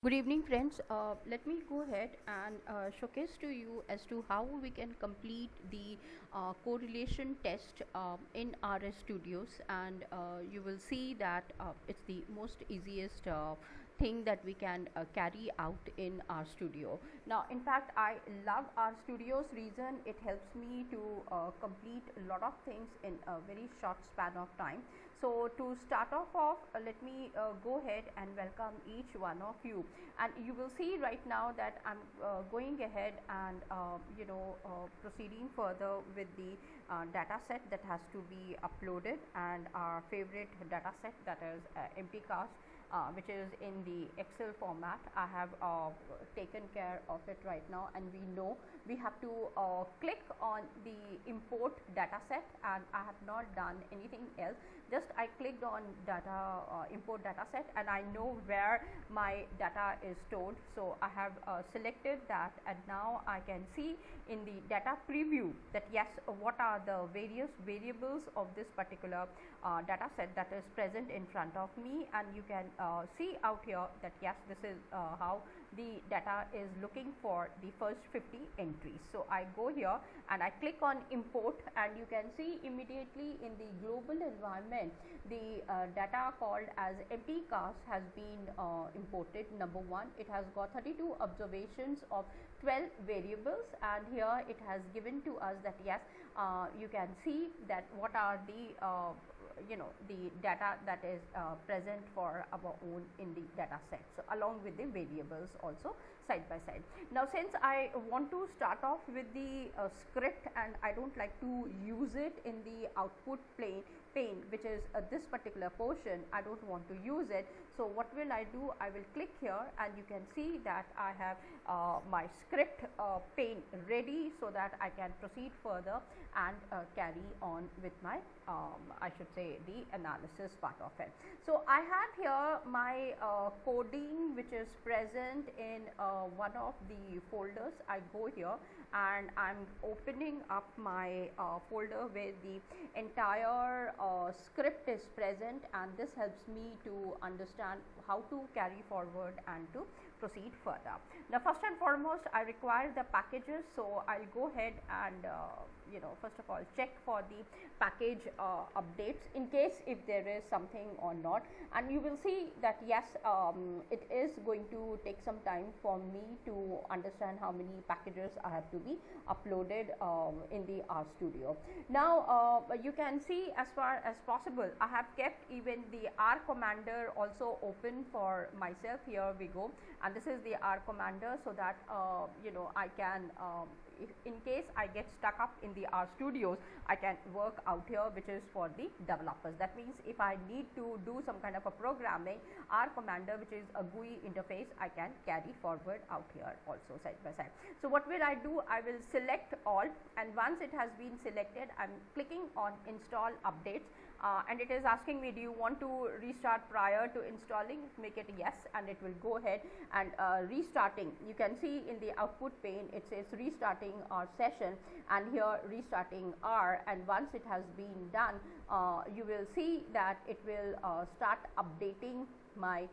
Good evening, friends. Let me go ahead and showcase to you as to how we can complete the correlation test in RS Studios, and you will see that it's the most easiest thing that we can carry out in our studio. Now, in fact, I love our studios. Reason it helps me to complete a lot of things in a very short span of time. So, to start off, let me go ahead and welcome each one of you, and you will see right now that I'm going ahead and proceeding further with the data set that has to be uploaded, and our favorite data set, that is MPcast, which is in the Excel format. I have taken care of it right now, and we know we have to click on the import data set, and I have not done anything else. Just I clicked on data import data set, and I know where my data is stored. So I have selected that, and now I can see in the data preview that yes, what are the various variables of this particular data set that is present in front of me, and you can see out here that yes, this is how the data is looking for the first 50 entries. So I go here and I click on import, and you can see immediately in the global environment the data called as MPcast has been imported. Number one, it has got 32 observations of 12 variables, and here it has given to us that yes, you can see that what are the the data that is present for our own in the data set, so along with the variables also side by side. Now, since I want to start off with the script, and I don't like to use it in the output pane, which is this particular portion, I don't want to use it. So what will I do? I will click here, and you can see that I have my script pane ready, so that I can proceed further and carry on with my I should say the analysis part of it. So I have here my coding, which is present in one of the folders. I go here and I'm opening up my folder where the entire script is present, and this helps me to understand how to carry forward and to proceed further. Now, first and foremost, I require the packages, so I'll go ahead and first of all check for the package updates in case if there is something or not, and you will see that yes, it is going to take some time for me to understand how many packages I have to be uploaded in the RStudio. Now, you can see as far as possible I have kept even the R commander also open for myself. Here we go, and this is the R commander, so that I can if in case I get stuck up in the RStudios, I can work out here, which is for the developers. That means if I need to do some kind of a programming, R commander, which is a GUI interface, I can carry forward out here also side by side. So what will I do? I will select all, and once it has been selected, I'm clicking on install updates, and it is asking me, do you want to restart prior to installing? Make it yes, and it will go ahead and restarting. You can see in the output pane it says restarting our session, and here restarting R, and once it has been done, you will see that it will start updating my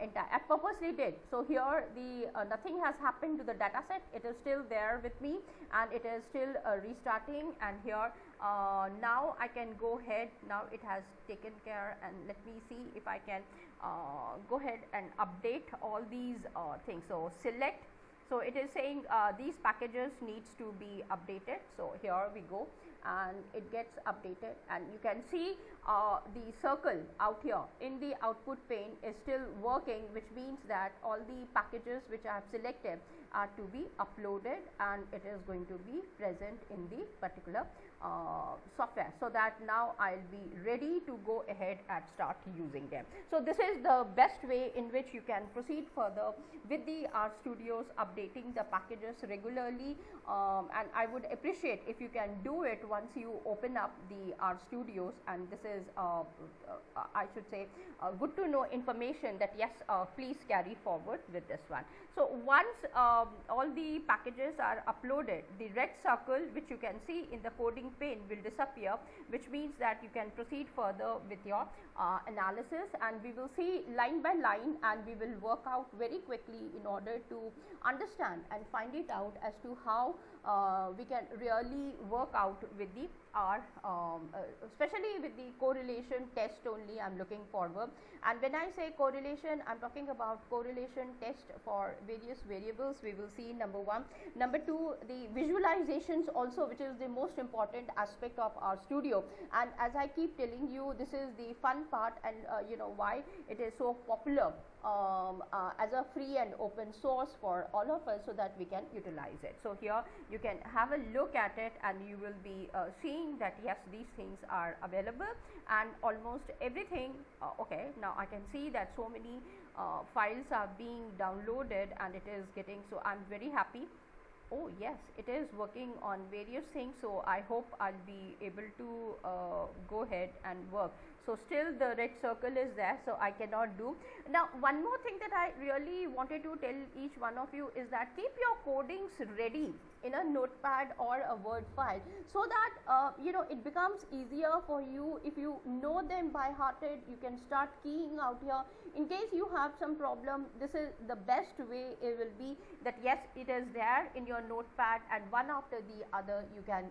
entire. I purposely did so. Here the nothing has happened to the data set. It is still there with me, and it is still restarting, and here now I can go ahead. Now it has taken care, and let me see if I can go ahead and update all these things. So select. So it is saying these packages needs to be updated. So here we go, and it gets updated, and you can see the circle out here in the output pane is still working, which means that all the packages which I have selected are to be uploaded, and it is going to be present in the particular software, so that now I'll be ready to go ahead and start using them. So this is the best way in which you can proceed further with the RStudios, updating the packages regularly, and I would appreciate if you can do it once you open up the R studios, and this is I should say good to know information that yes, please carry forward with this one. So once all the packages are uploaded, the red circle which you can see in the coding pane will disappear, which means that you can proceed further with your analysis, and we will see line by line, and we will work out very quickly in order to understand and find it out as to how we can really work out with the R, especially with the correlation test only I am looking forward. And when I say correlation, I am talking about correlation test for various variables. We will see number 1. Number 2, the visualizations also, which is the most important aspect of our studio. And as I keep telling you, this is the fun part, and you know why it is so popular as a free and open source for all of us, so that we can utilize it. So here you can have a look at it, and you will be seeing that yes, these things are available, and almost everything. Okay, now I can see that so many files are being downloaded, and it is getting, so I'm very happy. Oh yes, it is working on various things, so I hope I'll be able to go ahead and work. So still the red circle is there, so I cannot do. Now one more thing that I really wanted to tell each one of you is that keep your codings ready in a notepad or a Word file, so that you know, it becomes easier for you. If you know them by hearted, you can start keying out here. In case you have some problem, this is the best way. It will be that yes, it is there in your notepad, and one after the other you can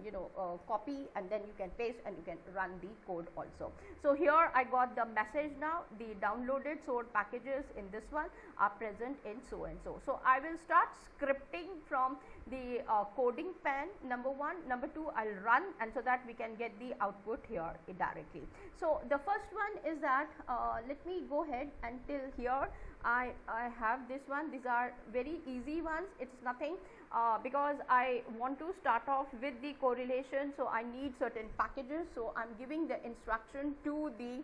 you know, copy, and then you can paste, and you can run the code also. So here I got the message now, the downloaded source packages in this one are present in so and so. So I will start scripting from the coding pen, number 1. Number 2, I'll run, and so that we can get the output here directly. So the first one is that let me go ahead and till here I have this one. These are very easy ones. It's nothing because I want to start off with the correlation, so I need certain packages. So I'm giving the instruction to the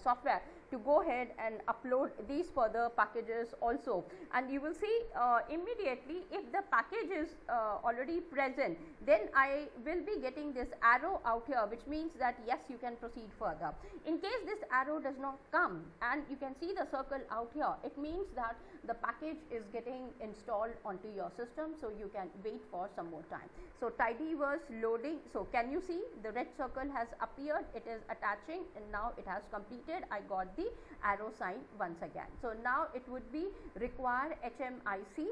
software to go ahead and upload these further packages also, and you will see immediately if the package is already present, then I will be getting this arrow out here, which means that yes, you can proceed further. In case this arrow does not come, and you can see the circle out here, it means that the package is getting installed onto your system, so you can wait for some more time. So tidyverse loading, so can you see the red circle has appeared, it is attaching, and now it has completed. I got the arrow sign once again. So now it would be require HMIC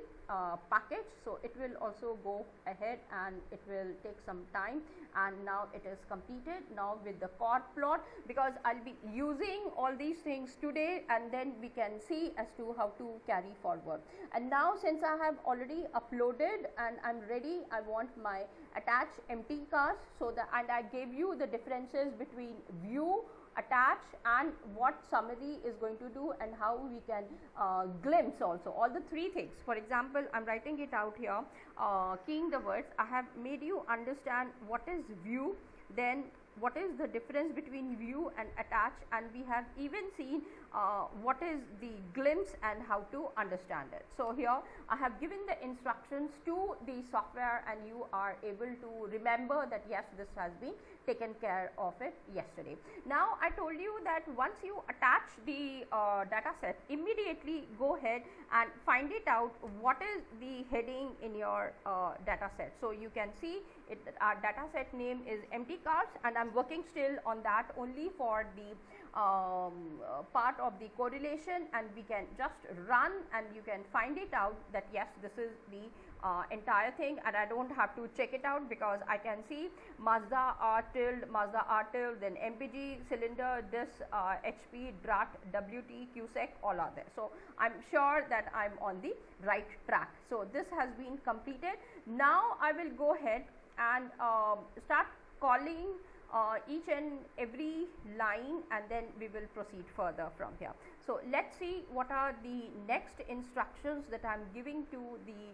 package, so it will also go ahead and it will take some time, and now it is completed. Now with the chord plot, because I'll be using all these things today, and then we can see as to how to carry forward. And now since I have already uploaded and I'm ready, I want my attach empty cast, so that, and I gave you the differences between view, attach, and what summary is going to do, and how we can glimpse also all the 3 things. For example, I'm writing it out here, keying the words. I have made you understand what is view, then what is the difference between view and attach, and we have even seen what is the glimpse and how to understand it. So here I have given the instructions to the software, and you are able to remember that yes, this has been taken care of it yesterday. Now I told you that once you attach the data set, immediately go ahead and find it out what is the heading in your data set. So you can see it, our data set name is empty cards, and I'm working still on that only for the part of the correlation, and we can just run, and you can find it out that yes, this is the entire thing, and I don't have to check it out because I can see Mazda R tilde, then MPG, cylinder, this HP, DRAT, WT, QSEC, all are there. So I'm sure that I'm on the right track. So this has been completed. Now I will go ahead and start calling each and every line, and then we will proceed further from here. So let's see what are the next instructions that I'm giving to the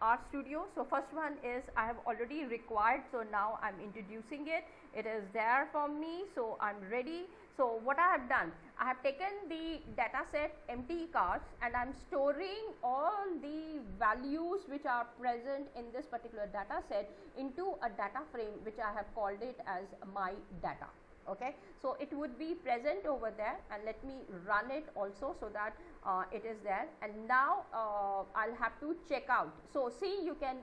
RStudio. So first one is I have already required, so now I'm introducing it. It is there for me, so I'm ready. So what I have done, I have taken the data set empty cars and I am storing all the values which are present in this particular data set into a data frame which I have called it as my data. Okay, so it would be present over there, and let me run it also so that it is there. And now I'll have to check out. So see, you can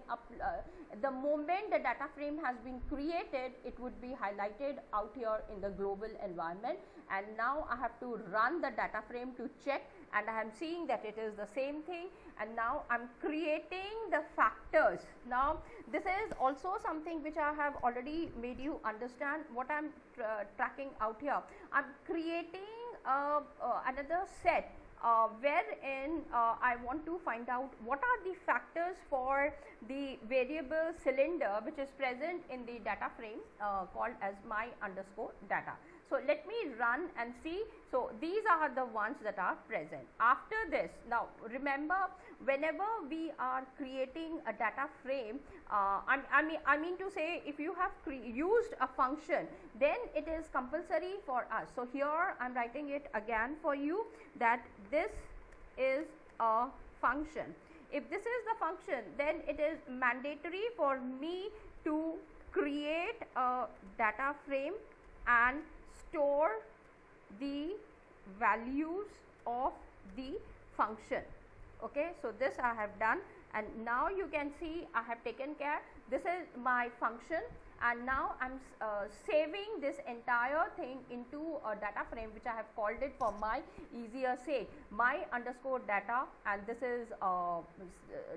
the moment the data frame has been created, it would be highlighted out here in the global environment, and now I have to run the data frame to check, and I am seeing that it is the same thing. And now I am creating the factors. Now this is also something which I have already made you understand what I am tracking out here. I am creating another set wherein I want to find out what are the factors for the variable cylinder which is present in the data frame called as my underscore data. So let me run and see. So these are the ones that are present. After this, now remember, whenever we are creating a data frame, I mean to say, if you have used a function, then it is compulsory for us. So here I am writing it again for you, that this is a function. If this is the function, then it is mandatory for me to create a data frame and store the values of the function. Okay, so this I have done, and now you can see I have taken care. This is my function, and now I am saving this entire thing into a data frame which I have called it, for my easier sake, my underscore data, and this is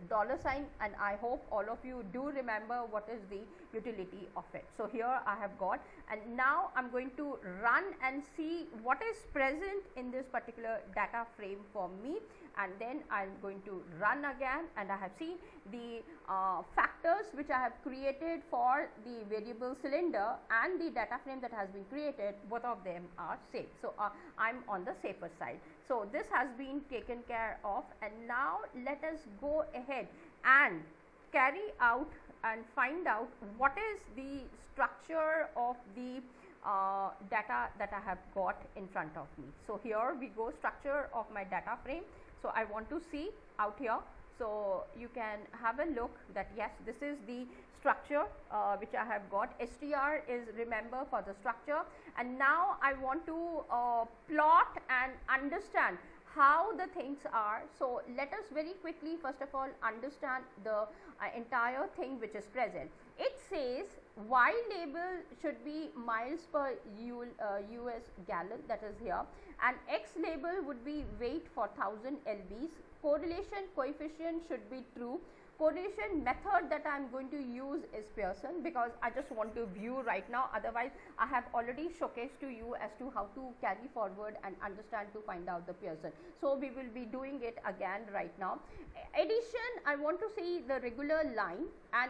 dollar sign, and I hope all of you do remember what is the utility of it. So here I have got, and now I am going to run and see what is present in this particular data frame for me, and then I am going to run again, and I have seen the factors which I have created for the variable cylinder and the data frame that has been created, both of them are safe. So I am on the safer side. So this has been taken care of, and now let us go ahead and carry out and find out what is the structure of the data that I have got in front of me. So here we go, structure of my data frame. So I want to see out here. So you can have a look that yes, this is the structure which I have got. STR is, remember, for the structure, and now I want to plot and understand how the things are. So let us very quickly first of all understand the entire thing which is present. It says Y label should be miles per US gallon, that is here, and X label would be weight for 1000 lbs. Correlation coefficient should be true. Correlation method that I am going to use is Pearson, because I just want to view right now, otherwise I have already showcased to you as to how to carry forward and understand to find out the Pearson. So we will be doing it again right now. Addition, I want to see the regular line, and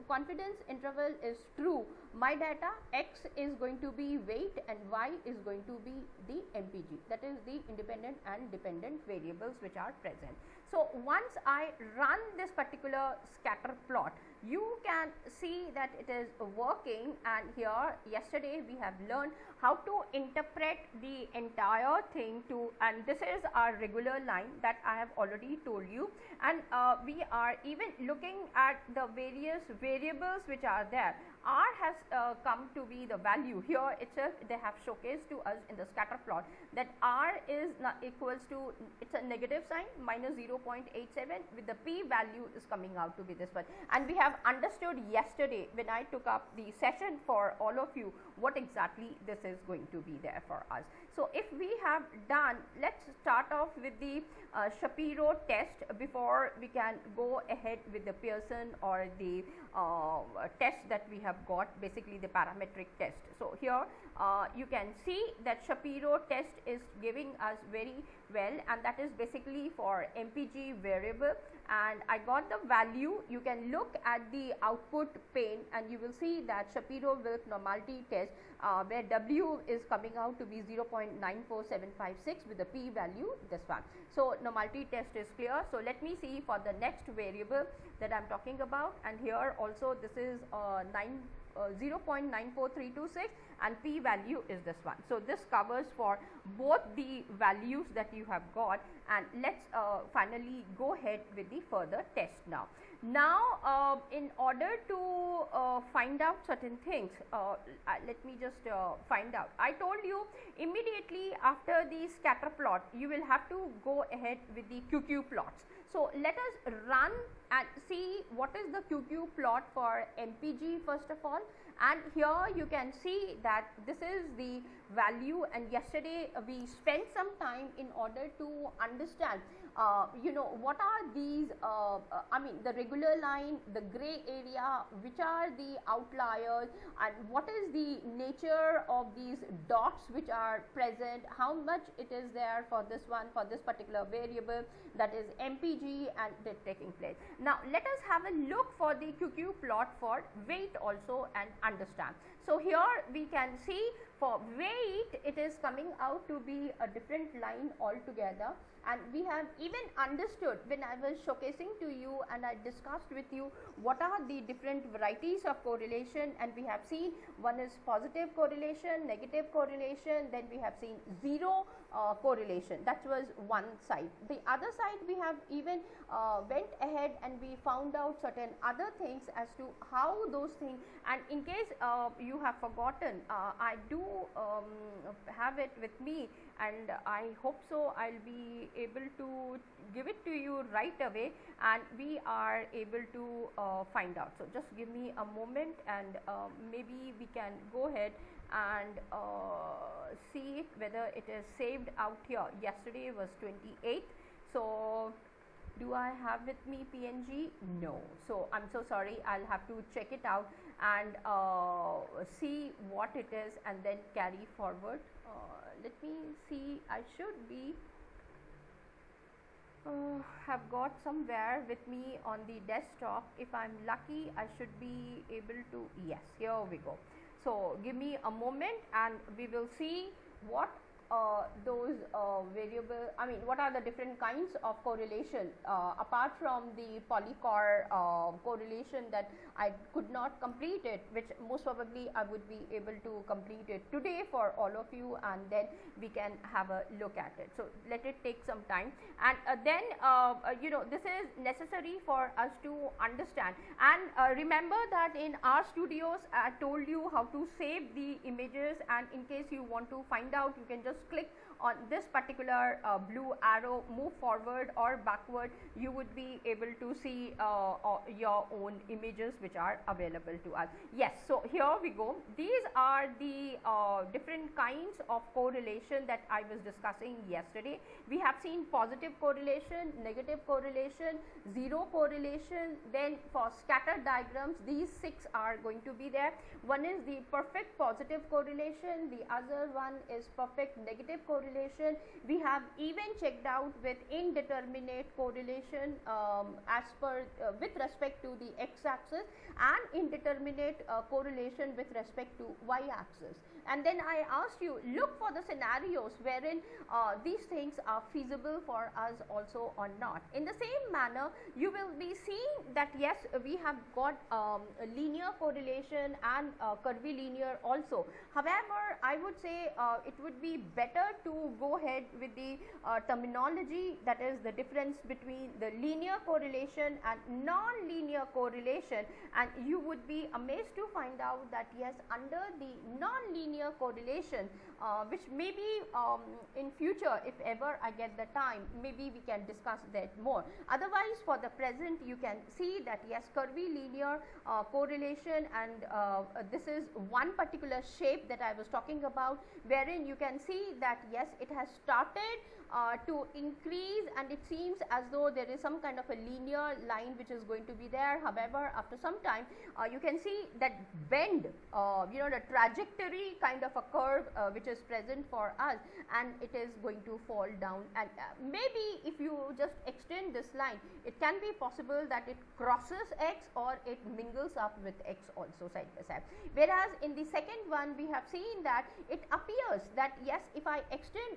confidence interval is true. My data, X is going to be weight and Y is going to be the MPG, that is the independent and dependent variables which are present. So once I run this particular scatter plot, you can see that it is working, and here yesterday we have learned how to interpret the entire thing to, and this is our regular line that I have already told you, and we are even looking at the various variables which are there. R has come to be the value. Here itself they have showcased to us in the scatter plot that R is equals to, it's a negative sign, minus 0.87, with the p value is coming out to be this one, and we have understood yesterday when I took up the session for all of you what exactly this is going to be there for us. So if we have done, let's start off with the Shapiro test before we can go ahead with the Pearson or the test that we have got, basically the parametric test. So here you can see that Shapiro test is giving us very well, and that is basically for MPG variable, and I got the value. You can look at the output pane and you will see that Shapiro-Wilk normality test where W is coming out to be 0.94756 with the p value this one. So normality test is clear. So let me see for the next variable that I am talking about, and here also this is 0.94326 and p value is this one. So, this covers for both the values that you have got, and let us finally go ahead with the further test now. Now, in order to find out certain things, let me just find out. I told you immediately after the scatter plot, you will have to go ahead with the QQ plots. So, let us run and see what is the QQ plot for MPG first of all, and here you can see that this is the value, and yesterday we spent some time in order to understand you know, what are these I mean the regular line, the gray area, which are the outliers, and what is the nature of these dots which are present, how much it is there for this one, for this particular variable, that is MPG, and that taking place. Now, let us have a look for the QQ plot for weight also and understand. So, here we can see for weight it is coming out to be a different line altogether, and we have even understood when I was showcasing to you and I discussed with you what are the different varieties of correlation, and we have seen one is positive correlation, negative correlation, then we have seen zero correlation. That was one side. The other side we have even went ahead and we found out certain other things as to how those things, and in case you have forgotten, I do have it with me, and I hope so I will be able to give it to you right away, and we are able to find out. So, just give me a moment, and maybe we can go ahead and see it whether it is saved out here. Yesterday was 28th. So, do I have with me PNG? No. So, I am so sorry, I will have to check it out and see what it is and then carry forward. Let me see, I should be have got somewhere with me on the desktop. If I am lucky, I should be able to, yes, here we go. So, give me a moment and we will see what those variable, I mean what are the different kinds of correlation apart from the polycore correlation that I could not complete it, which most probably I would be able to complete it today for all of you, and then we can have a look at it. So, let it take some time, and then you know, this is necessary for us to understand, and remember that in our studios I told you how to save the images, and in case you want to find out, you can just click on this particular blue arrow, move forward or backward, you would be able to see your own images which are available to us. Yes, so here we go. These are the different kinds of correlation that I was discussing yesterday. We have seen positive correlation, negative correlation, zero correlation. Then for scatter diagrams, these 6 are going to be there. One is the perfect positive correlation, the other one is perfect negative correlation. We have even checked out with indeterminate correlation as per with respect to the x-axis, and indeterminate correlation with respect to y-axis. And then I asked you, look for the scenarios wherein these things are feasible for us also or not. In the same manner, you will be seeing that yes, we have got linear correlation and curvilinear also. However, I would say it would be better to go ahead with the terminology, that is the difference between the linear correlation and non-linear correlation, and you would be amazed to find out that yes, under the non-linear correlation, which maybe in future, if ever I get the time, maybe we can discuss that more. Otherwise, for the present, you can see that yes, curvilinear correlation, and this is one particular shape that I was talking about, wherein you can see that yes, it has started to increase, and it seems as though there is some kind of a linear line which is going to be there. However, after some time, you can see that bend, you know, the trajectory kind of a curve which is present for us, and it is going to fall down, and maybe if you just extend this line, it can be possible that it crosses x or it mingles up with x also side by side. Whereas in the second one, we have seen that it appears that yes, if I extend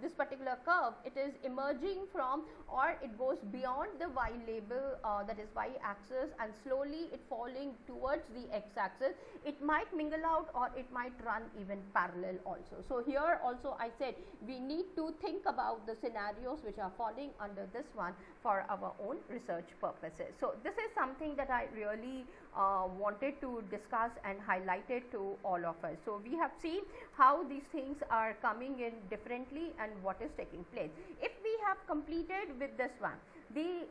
this particular curve, it is emerging from, or it goes beyond the y label, that is y axis, and slowly it falling towards the x axis. It might mingle out, or it might run even parallel also. So here also I said we need to think about the scenarios which are falling under this one for our own research purposes. So this is something that I really wanted to discuss and highlighted to all of us. So we have seen how these things are coming in differently and what is taking place. If we have completed with this one, the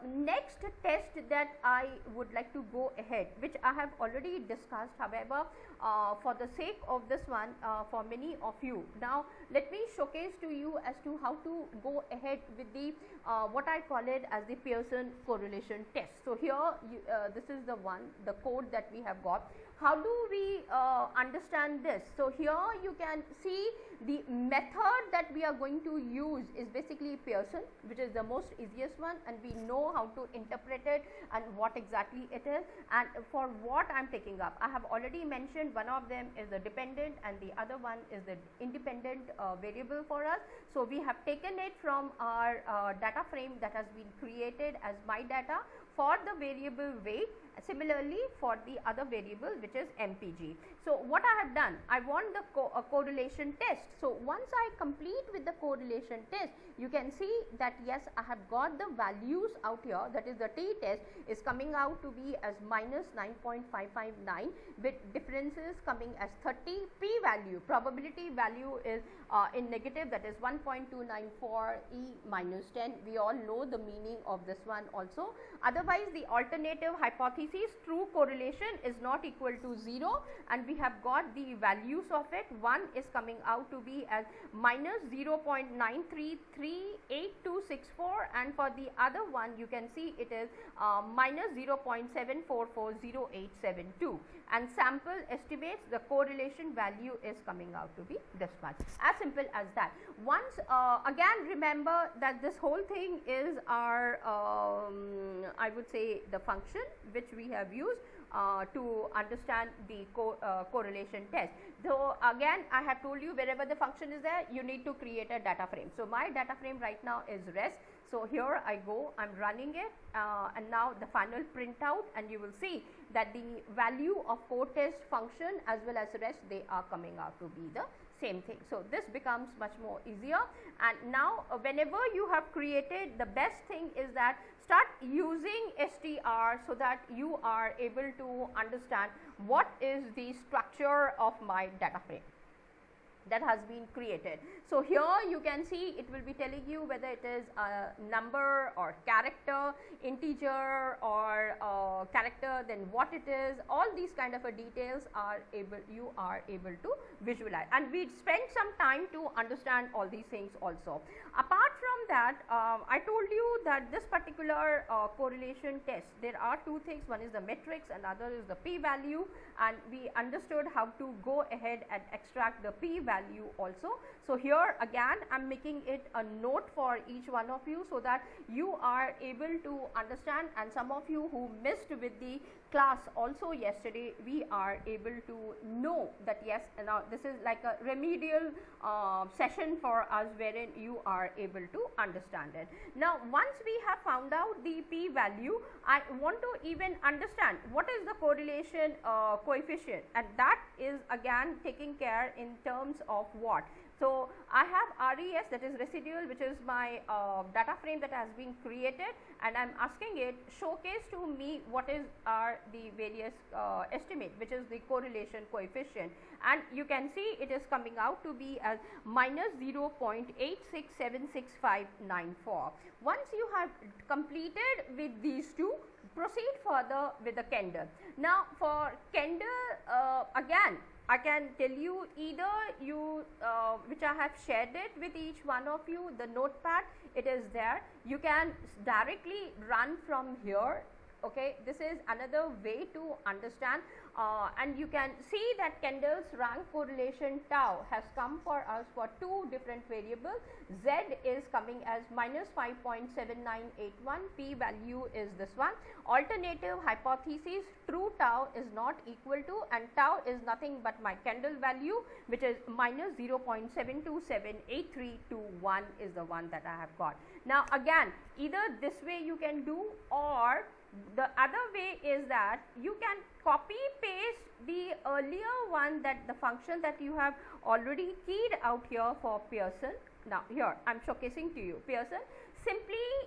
next test that I would like to go ahead, which I have already discussed, however, for the sake of this one, for many of you, now let me showcase to you as to how to go ahead with the what I call it as the Pearson correlation test. So here this is the one, the code that we have got. How do we understand this? So here you can see the method that we are going to use is basically Pearson, which is the most easiest one, and we know how to interpret it and what exactly it is. And for what I am taking up, I have already mentioned one of them is the dependent and the other one is the independent variable for us. So we have taken it from our data frame that has been created as my data for the variable weight, similarly for the other variable which is MPG. So what I have done, I want the correlation test. So once I complete with the correlation test, you can see that yes, I have got the values out here, that is the t test is coming out to be as minus 9.559 with differences coming as 30. P value, probability value is in negative, that is 1.294 e minus 10. We all know the meaning of this one also. Otherwise the alternative hypothesis, true correlation is not equal to 0, and we have got the values of it. One is coming out to be as minus 0.9338264, and for the other one you can see it is minus 0.7440872, and sample estimates, the correlation value is coming out to be this much. As simple as that. Once again remember that this whole thing is our I would say the function which we have used to understand the correlation test. So again I have told you, wherever the function is there, you need to create a data frame. So my data frame right now is rest. So here I go, I am running it, and now the final printout, and you will see that the value of co-test function as well as rest, they are coming out to be the same thing. So this becomes much more easier, and now whenever you have created, the best thing is that start using str so that you are able to understand what is the structure of my data frame that has been created. So here you can see it will be telling you whether it is a number or character, integer or character, then what it is. All these kind of details are you are able to visualize, and we spend some time to understand all these things also. Apart from that, I told you that this particular correlation test, there are two things. One is the matrix and other is the p value, and we understood how to go ahead and extract the p value also. So here again I am making it a note for each one of you so that you are able to understand, and some of you who missed with the class also yesterday, we are able to know that yes, now this is like a remedial session for us wherein you are able to understand it. Now once we have found out the p value, I want to even understand what is the correlation coefficient, and that is again taking care in terms of what. So I have RES, that is residual, which is my data frame that has been created, and I am asking it showcase to me what is the various estimate, which is the correlation coefficient, and you can see it is coming out to be as minus 0.8676594. Once you have completed with these two, proceed further with the Kendall. Now for Kendall, again I can tell you, either you which I have shared it with each one of you, the notepad, it is there, you can directly run from here. Okay, this is another way to understand. And you can see that Kendall's rank correlation tau has come for us for two different variables. Z is coming as minus 5.7981, p value is this one. Alternative hypothesis, true tau is not equal to, and tau is nothing but my Kendall value, which is minus 0.727831 is the one that I have got. Now again, either this way you can do, or the other way is that you can copy paste the earlier one, that the function that you have already keyed out here for Pearson. Now here I am showcasing to you Pearson. Simply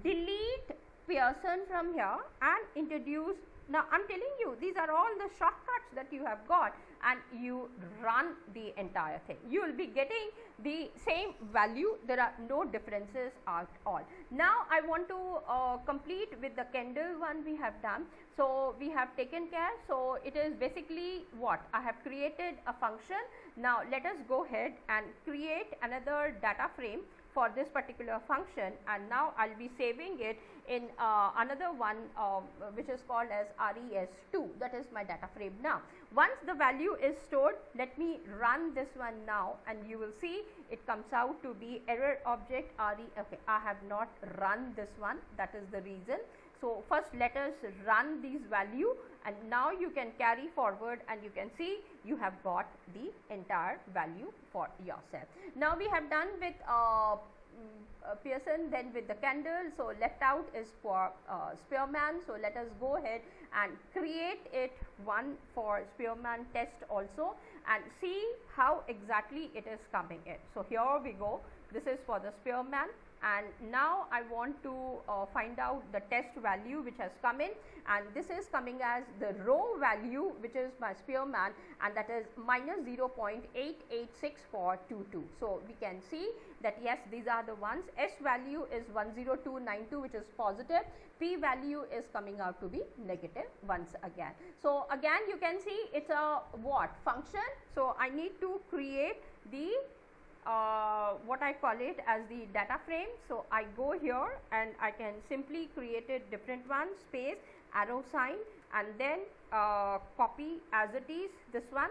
delete Pearson from here and introduce. Now I am telling you, these are all the shortcuts that you have got, and you run the entire thing. You will be getting the same value. There are no differences at all. Now I want to complete with the Kendall one we have done. So we have taken care. So it is basically what? I have created a function. Now let us go ahead and create another data frame for this particular function, and now I will be saving it in another one which is called as res2, that is my data frame. Now once the value is stored, let me run this one now, and you will see it comes out to be error object re. Okay, I have not run this one, that is the reason. So first let us run these value, and now you can carry forward, and you can see you have got the entire value for yourself. Now we have done with Pearson, then with the Kendall. So left out is for Spearman. So let us go ahead and create it one for Spearman test also, and see how exactly it is coming in. So here we go. This is for the Spearman, and now I want to find out the test value which has come in, and this is coming as the row value, which is my Spearman, and that is minus 0.886422. So we can see that yes, these are the ones. S value is 10292, which is positive. P value is coming out to be negative once again. So again you can see it's a what function. So I need to create the what I call it as the data frame. So I go here and I can simply create a different one, space, arrow sign, and then copy as it is this one.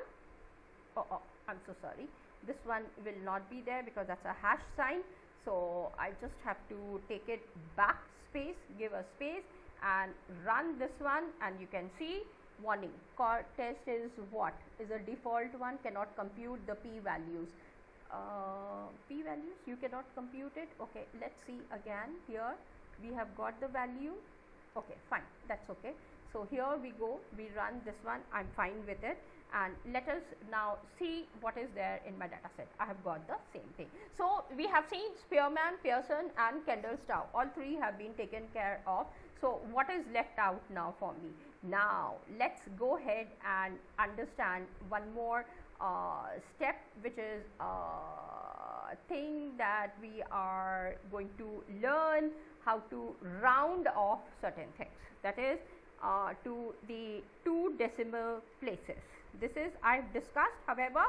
I'm so sorry, this one will not be there because that's a hash sign. So I just have to take it back, space, give a space, and run this one, and you can see warning, core test is what is a default one, cannot compute the p values. P values you cannot compute it. Okay, let's see again. Here we have got the value. Okay, fine, that's okay. So here we go, we run this one, I'm fine with it, and let us now see what is there in my data set. I have got the same thing. So we have seen Spearman, Pearson, and Kendall's tau. All three have been taken care of. So what is left out now for me? Now let's go ahead and understand one more step, which is thing that we are going to learn how to round off certain things, that is to the 2 decimal places. This is I have discussed. However,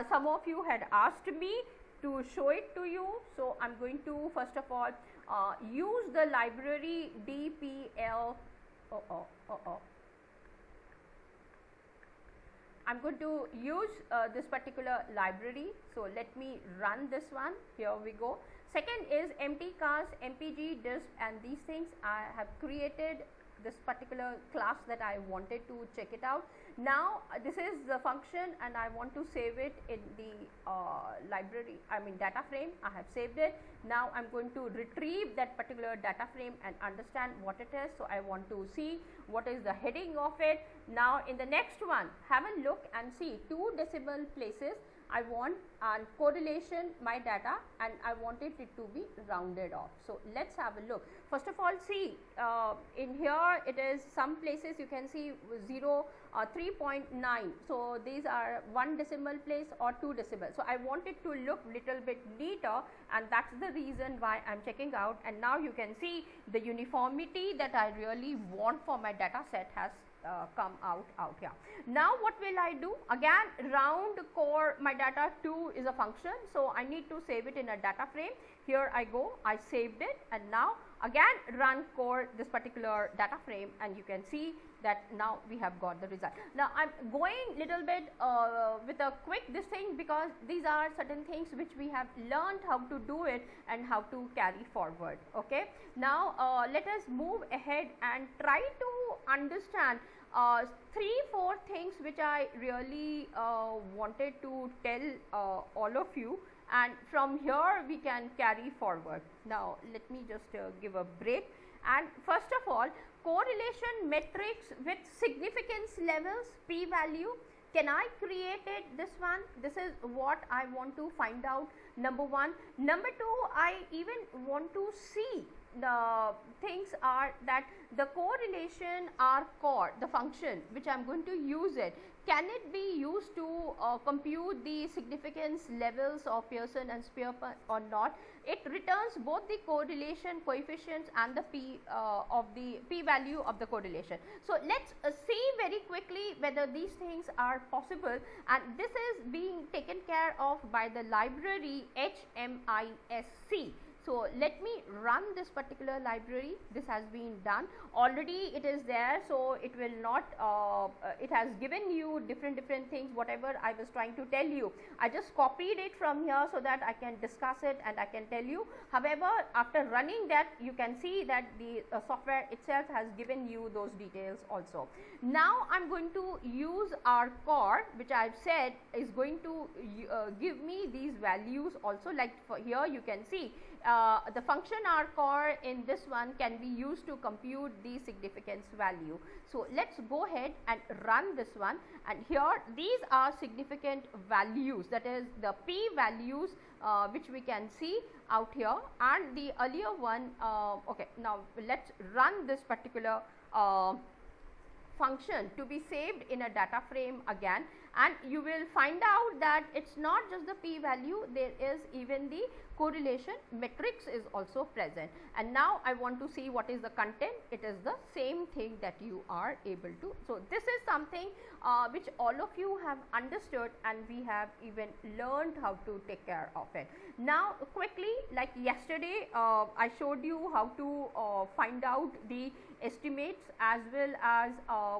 some of you had asked me to show it to you, so I am going to first of all use the library dpl. I am going to use this particular library. So let me run this one. Here we go. Second is mtcast, mpg, disp, and these things I have created this particular class that I wanted to check it out. Now this is the function, and I want to save it in the library, data frame. I have saved it. Now I'm going to retrieve that particular data frame and understand what it is. So I want to see what is the heading of it. Now in the next one, have a look and see 2 decimal places. I want and correlation my data, and I wanted it to be rounded off. So let's have a look. First of all, see in here it is some places you can see 3.9. So these are 1 decimal place or 2 decimal. So I want it to look little bit neater, and that's the reason why I'm checking out. And now you can see the uniformity that I really want for my data set has come out here. Now what will I do? Again, round core my data 2 is a function, so I need to save it in a data frame. here I go, I saved it, and now again run core this particular data frame, and you can see that now we have got the result. Now I am going little bit with a quick this thing, because these are certain things which we have learned how to do it and how to carry forward. Okay. Now let us move ahead and try to understand 3-4 things which I really wanted to tell all of you, and from here we can carry forward. Now let me just give a break. And first of all, correlation matrix with significance levels, p value. Can I create it, this one? This is what I want to find out, number one. Number two, I even want to see the things are that the correlation R core, the function which I am going to use it, can it be used to compute the significance levels of Pearson and Spearman or not? It returns both the correlation coefficients and the p value of the correlation. So let's see very quickly whether these things are possible, and this is being taken care of by the library HMISC. So let me run this particular library. This has been done already, it is there, so it will not it has given you different things whatever I was trying to tell you. I just copied it from here so that I can discuss it and I can tell you. However, after running that, you can see that the software itself has given you those details also. Now I am going to use our core, which I have said is going to give me these values also. Like for here you can see the function R core in this one can be used to compute the significance value. So let's go ahead and run this one, and here these are significant values, that is the p values which we can see out here, and the earlier one. Okay, now let's run this particular function to be saved in a data frame again, and you will find out that it's not just the p value, there is even the correlation matrix is also present. And now I want to see what is the content. It is the same thing that you are able to. So this is something which all of you have understood, and we have even learned how to take care of it. Now quickly, like yesterday I showed you how to find out the estimates as well as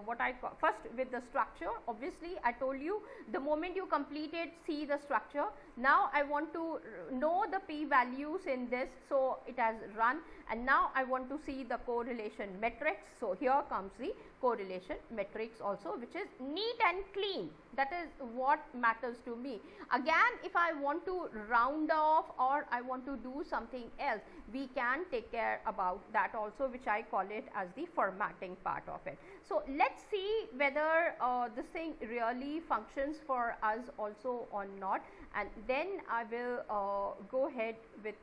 what I call first with the structure. Obviously I told you the moment you complete it, see the structure. Now I want to know the p values in this, so it has run, and now I want to see the correlation matrix. So here comes the correlation matrix also, which is neat and clean. That is what matters to me. Again, if I want to round off or I want to do something else, we can take care about that also, which I call it as the formatting part of it. So let's see whether this thing really functions for us also or not, and then I will go ahead with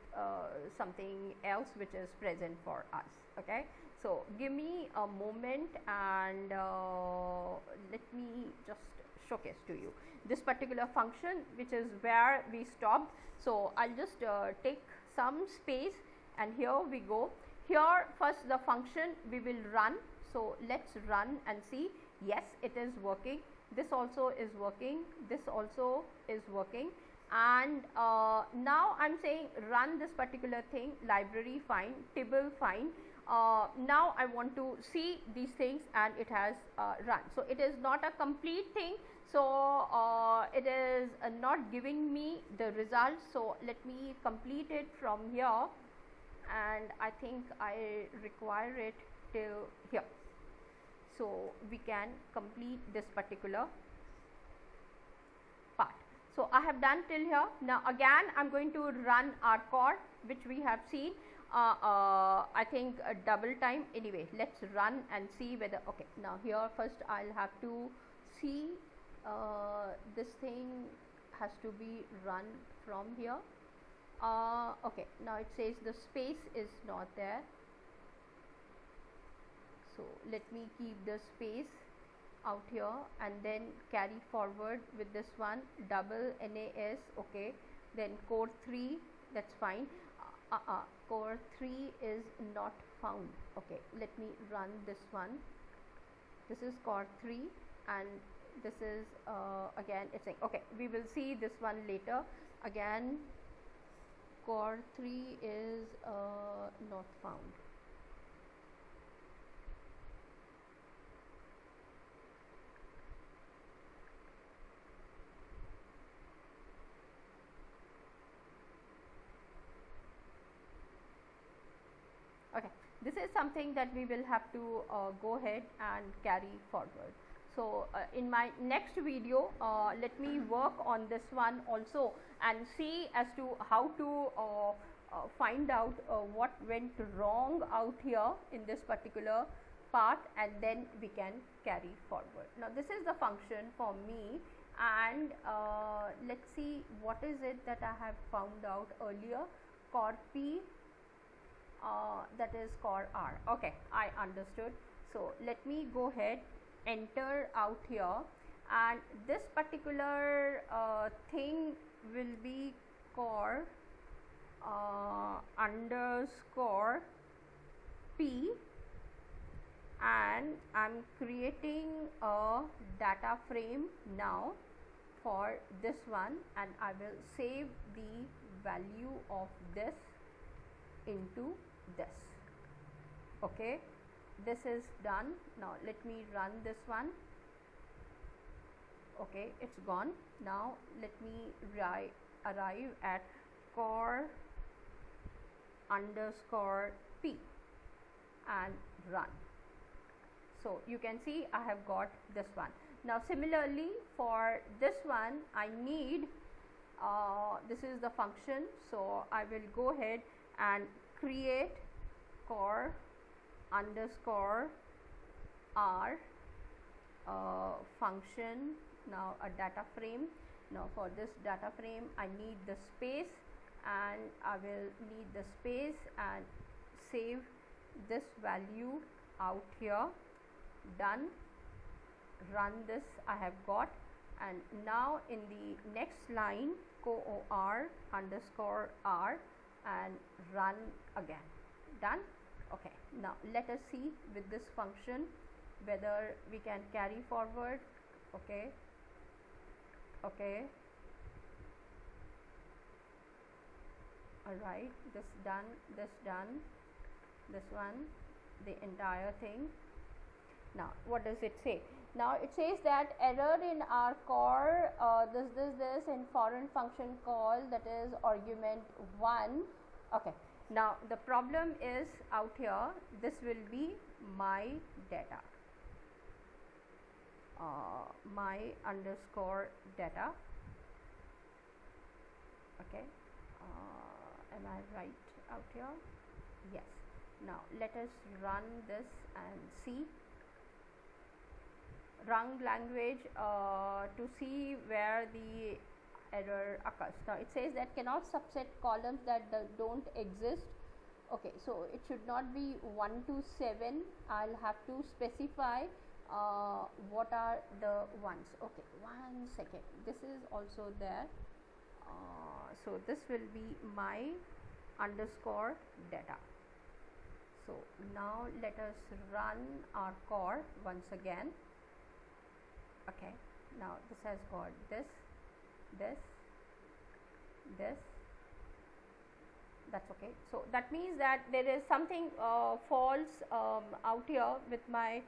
something else which is present for us. Okay. So give me a moment, and let me just showcase to you this particular function, which is where we stopped. So I'll just take some space, and here we go. Here first the function we will run. So let's run and see. Yes, it is working. This also is working. This also is working. And now I'm saying run this particular thing, library fine, tibble fine. Now I want to see these things, and it has run. So it is not a complete thing. So it is not giving me the results. So let me complete it from here, and I think I require it till here. So we can complete this particular part. So I have done till here. Now again I am going to run our core, which we have seen I think a double time. Anyway, let's run and see whether, okay, now here first I'll have to see this thing has to be run from here. Okay, now it says the space is not there. So let me keep the space out here and then carry forward with this one, double NAS. Okay, then core 3, that's fine. Core 3 is not found. Okay, let me run this one. This is core 3, and this is again it's saying, okay, we will see this one later. Again core 3 is not found. Okay, this is something that we will have to go ahead and carry forward. So in my next video, let me work on this one also and see as to how to find out what went wrong out here in this particular part, and then we can carry forward. Now this is the function for me, and let's see what is it that I have found out earlier. Core P, that is core R. Okay, I understood. So let me go ahead, enter out here, and this particular thing will be core underscore P, and I'm creating a data frame now for this one, and I will save the value of this into this. Okay, this is done. Now let me run this one. Okay, it's gone. Now let me arrive at core underscore P and run. So you can see I have got this one. Now similarly for this one, I need this is the function, so I will go ahead and create core underscore R function, now a data frame. Now for this data frame I need the space, and I will need the space and save this value out here. Done. Run this, I have got, and now in the next line core underscore R and run again. Done. Okay, now let us see with this function whether we can carry forward. Okay, okay, all right, this done, this done, this one, the entire thing. Now what does it say? Now it says that error in our core this in foreign function call, that is argument 1. Okay, now the problem is out here, this will be my data, my underscore data. Okay, am I right out here? Yes. Now let us run this and see. Run language to see where the error occurs. Now it says that cannot subset columns that don't exist. Okay, so it should not be 1 to 7. I'll have to specify what are the ones. Okay, 1 second, this is also there. So this will be my underscore data. So now let us run our core once again. Okay, now this has got this, that's okay. So that means that there is something false out here with my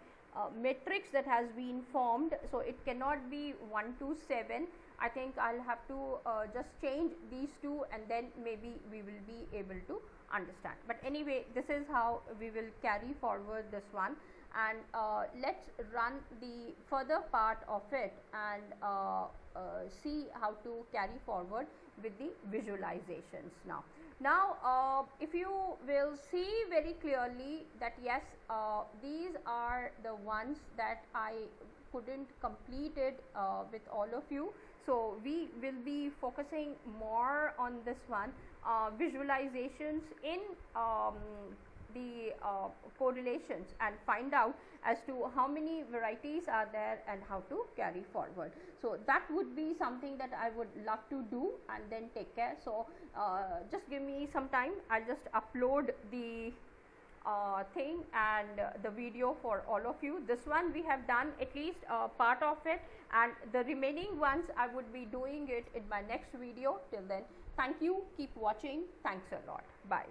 matrix that has been formed, so it cannot be 1 to 7. I think I'll have to just change these two, and then maybe we will be able to understand. But anyway, this is how we will carry forward this one, and let's run the further part of it and see how to carry forward with the visualizations now. Now if you will see very clearly that yes, these are the ones that I couldn't complete it with all of you. So we will be focusing more on this one, visualizations in the correlations, and find out as to how many varieties are there and how to carry forward. So that would be something that I would love to do and then take care. So just give me some time, I'll just upload the thing and the video for all of you. This one we have done at least part of it, and the remaining ones I would be doing it in my next video. Till then, thank you, keep watching, thanks a lot, bye.